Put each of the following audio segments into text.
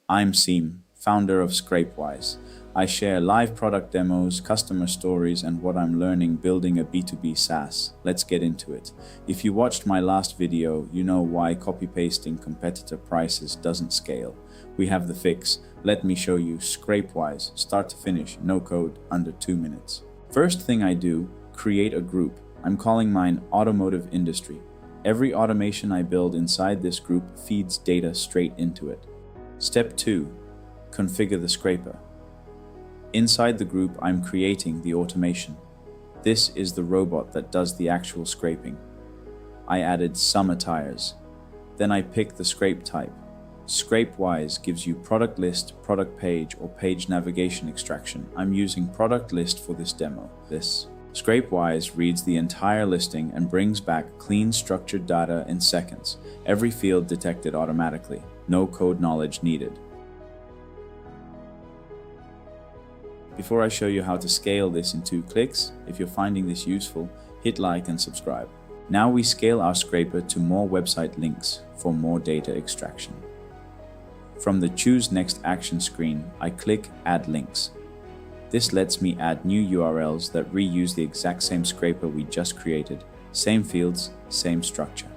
I'm Seem, founder of Scrapewise. I share live product demos, customer stories, and what I'm learning building a B2B SaaS. Let's get into it. If you watched my last video, you know why copy-pasting competitor prices doesn't scale. We have the fix. Let me show you Scrapewise, start to finish, no code, under 2 minutes. First thing I do, create a group. I'm calling mine Automotive Industry. Every automation I build inside this group feeds data straight into it. Step 2. Configure the scraper. Inside the group, I'm creating the automation. This is the robot that does the actual scraping. I added summer tires. Then I pick the scrape type. Scrapewise gives you product list, product page, or page navigation extraction. I'm using product list for this demo. Scrapewise reads the entire listing and brings back clean structured data in seconds. Every field detected automatically. No code knowledge needed. Before I show you how to scale this in 2 clicks, if you're finding this useful, hit like and subscribe. Now we scale our scraper to more website links for more data extraction. From the Choose Next Action screen, I click Add Links. This lets me add new URLs that reuse the exact same scraper we just created. Same fields, same structure.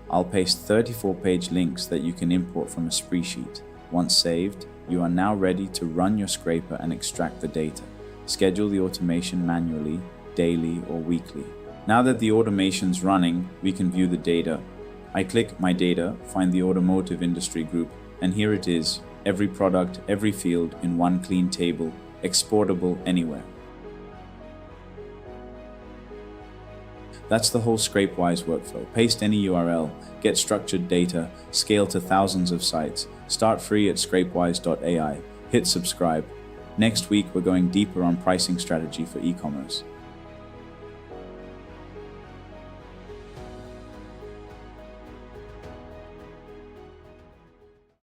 I'll paste 34-page links that you can import from a spreadsheet. Once saved, you are now ready to run your scraper and extract the data. Schedule the automation manually, daily or weekly. Now that the automation's running, we can view the data. I click My Data, find the Automotive Industry group, and here it is. Every product, every field in one clean table, exportable anywhere. That's the whole Scrapewise workflow. Paste any URL, get structured data, scale to thousands of sites. Start free at scrapewise.ai. Hit subscribe. Next week, we're going deeper on pricing strategy for e-commerce.